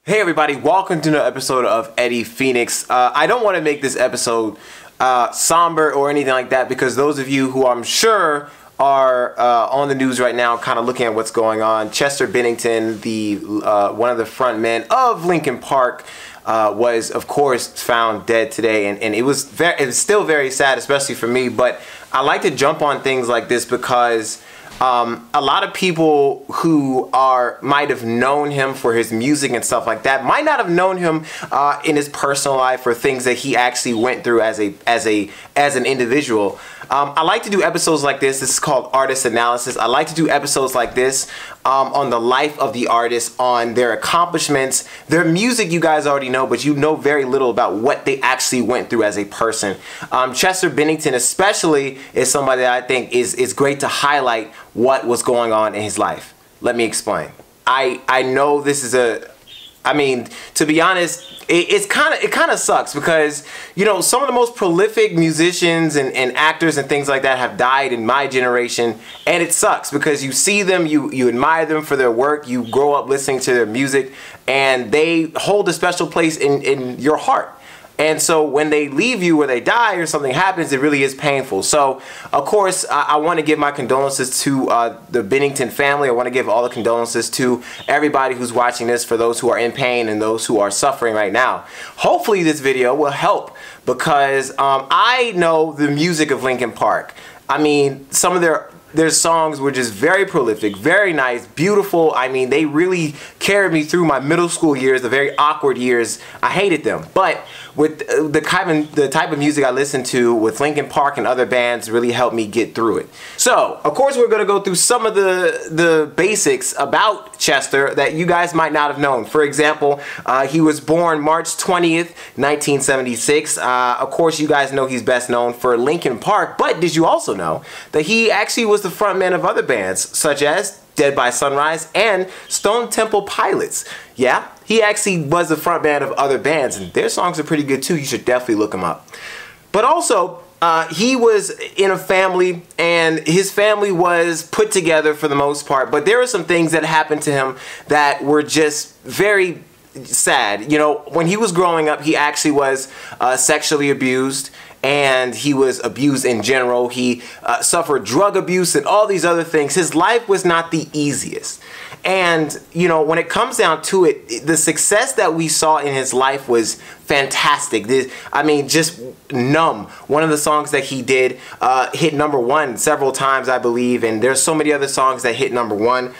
Hey everybody, welcome to another episode of Eddie Phoenix. I don't want to make this episode somber or anything like that because those of you who I'm sure are on the news right now kind of looking at what's going on. Chester Bennington, the one of the front men of Linkin Park, was of course found dead today, and it was still very sad, especially for me, but I like to jump on things like this because a lot of people who might have known him for his music and stuff like that might not have known him in his personal life for things that he actually went through as an individual. I like to do episodes like this. This is called Artist Analysis. I like to do episodes like this on the life of the artist, on their accomplishments. Their music you guys already know, but you know very little about what they actually went through as a person. Chester Bennington especially is somebody that I think is great to highlight what was going on in his life. Let me explain. I know this is to be honest, it kind of sucks because, you know, some of the most prolific musicians and actors and things like that have died in my generation, and it sucks because you see them, you admire them for their work, you grow up listening to their music, and they hold a special place in your heart. And so when they leave you or they die or something happens, it really is painful. So, of course, I want to give my condolences to the Bennington family. I want to give all the condolences to everybody who's watching this, for those who are in pain and those who are suffering right now. Hopefully this video will help because I know the music of Linkin Park. I mean, some of their songs were just very prolific, very nice, beautiful. I mean, they really carried me through my middle school years, the very awkward years. I hated them. But with the type of music I listened to with Linkin Park and other bands really helped me get through it. So, of course, we're going to go through some of the basics about Chester that you guys might not have known. For example, he was born March 20th, 1976. Of course, you guys know he's best known for Linkin Park, but did you also know that he actually was the frontman of other bands such as Dead by Sunrise and Stone Temple Pilots? Yeah, he actually was the frontman of other bands, and their songs are pretty good too. You should definitely look them up. But also, he was in a family, and his family was put together for the most part, but there were some things that happened to him that were just very sad. You know, when he was growing up, he actually was sexually abused, and he was abused in general. He suffered drug abuse and all these other things. His life was not the easiest. And, you know, when it comes down to it, the success that we saw in his life was fantastic. I mean, just Numb, one of the songs that he did, hit #1 several times, I believe. And there's so many other songs that hit #1.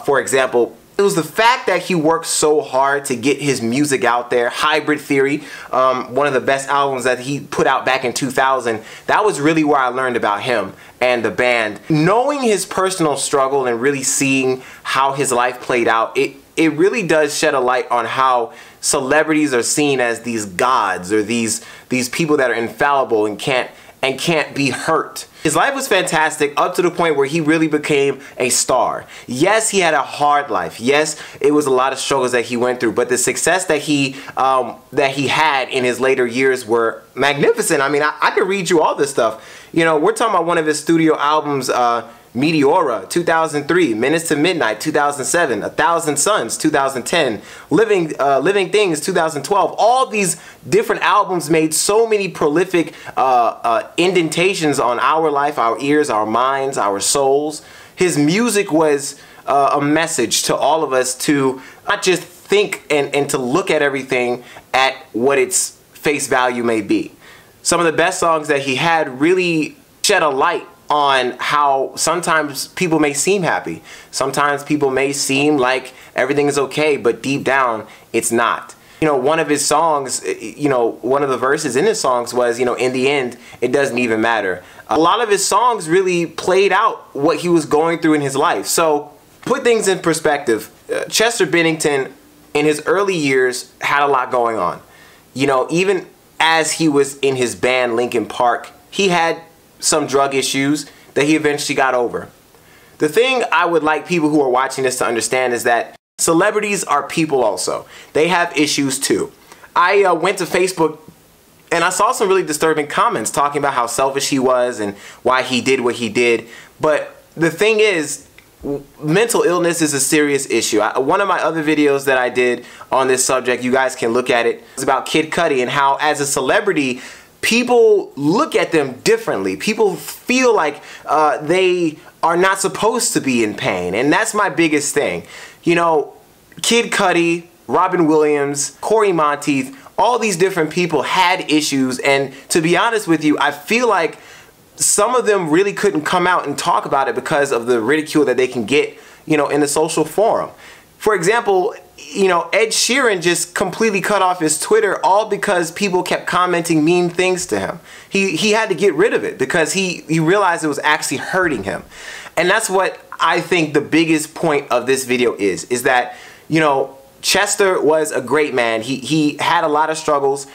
For example, it was the fact that he worked so hard to get his music out there. Hybrid Theory, one of the best albums that he put out back in 2000. That was really where I learned about him and the band. Knowing his personal struggle and really seeing how his life played out, it really does shed a light on how celebrities are seen as these gods or these people that are infallible and can't be hurt. His life was fantastic up to the point where he really became a star. Yes, he had a hard life. Yes, it was a lot of struggles that he went through, but the success that he had in his later years were magnificent. I mean, I could read you all this stuff. You know, we're talking about one of his studio albums, Meteora, 2003, Minutes to Midnight, 2007, 1,000 Suns, 2010, Living Things, 2012. All these different albums made so many prolific indentations on our life, our ears, our minds, our souls. His music was a message to all of us to not just think and to look at everything at what its face value may be. Some of the best songs that he had really shed a light on how sometimes people may seem happy. Sometimes people may seem like everything is okay, but deep down, it's not. You know, one of his songs, you know, one of the verses in his songs was, you know, in the end, it doesn't even matter. A lot of his songs really played out what he was going through in his life. So, put things in perspective. Chester Bennington, in his early years, had a lot going on. You know, even as he was in his band Linkin Park, he had some drug issues that he eventually got over. The thing I would like people who are watching this to understand is that celebrities are people also. They have issues too. I went to Facebook and I saw some really disturbing comments talking about how selfish he was and why he did what he did. But the thing is, mental illness is a serious issue. One of my other videos that I did on this subject, you guys can look at it, it's about Kid Cudi and how as a celebrity, people look at them differently. People feel like they are not supposed to be in pain, and that's my biggest thing. You know, Kid Cudi, Robin Williams, Corey Monteith, all these different people had issues, and to be honest with you, I feel like some of them really couldn't come out and talk about it because of the ridicule that they can get, you know, in the social forum. For example, you know, Ed Sheeran just completely cut off his Twitter all because people kept commenting mean things to him. He had to get rid of it because he realized it was actually hurting him. And that's what I think the biggest point of this video is that, you know, Chester was a great man. He had a lot of struggles,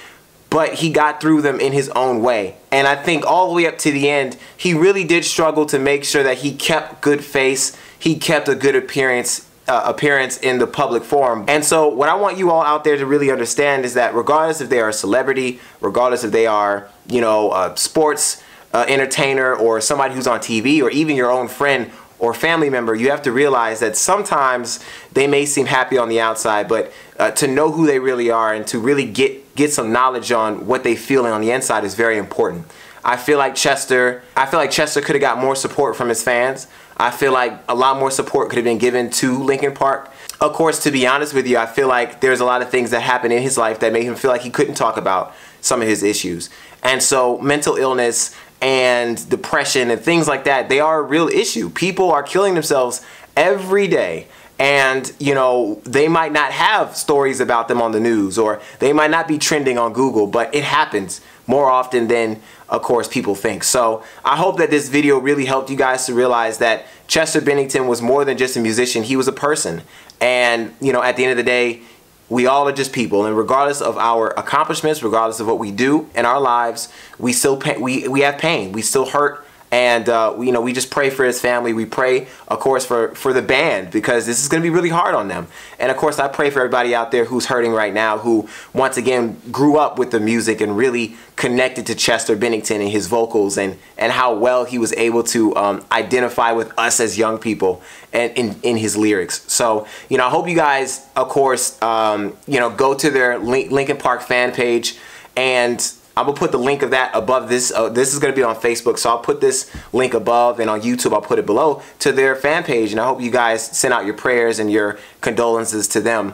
but he got through them in his own way. And I think all the way up to the end, he really did struggle to make sure that he kept good face, he kept a good appearance in the public forum. And so what I want you all out there to really understand is that regardless if they are a celebrity, regardless if they are, you know, a sports entertainer or somebody who's on TV or even your own friend or family member, you have to realize that sometimes they may seem happy on the outside, but to know who they really are and to really get some knowledge on what they feel on the inside is very important. I feel like Chester could have got more support from his fans. I feel like a lot more support could have been given to Linkin Park. Of course, to be honest with you, I feel like there's a lot of things that happened in his life that made him feel like he couldn't talk about some of his issues. And so mental illness and depression and things like that, they are a real issue. People are killing themselves every day. And, you know, they might not have stories about them on the news, or they might not be trending on Google, but it happens more often than, of course, people think. So I hope that this video really helped you guys to realize that Chester Bennington was more than just a musician. He was a person. And, you know, at the end of the day, we all are just people, and regardless of our accomplishments, regardless of what we do in our lives, we still we have pain, we still hurt, and you know, we just pray for his family. We pray, of course, for the band, because this is going to be really hard on them. And of course, I pray for everybody out there who's hurting right now, who once again grew up with the music and really connected to Chester Bennington and his vocals and how well he was able to identify with us as young people and in his lyrics. So, you know, I hope you guys, of course, you know, go to their Linkin Park fan page, and I'm going to put the link of that above this. This is going to be on Facebook, so I'll put this link above, and on YouTube I'll put it below, to their fan page. And I hope you guys send out your prayers and your condolences to them,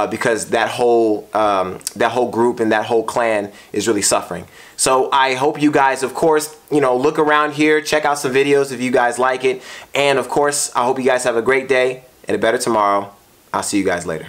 because that whole group and that whole clan is really suffering. So I hope you guys, of course, you know, look around here, check out some videos if you guys like it. And of course, I hope you guys have a great day and a better tomorrow. I'll see you guys later.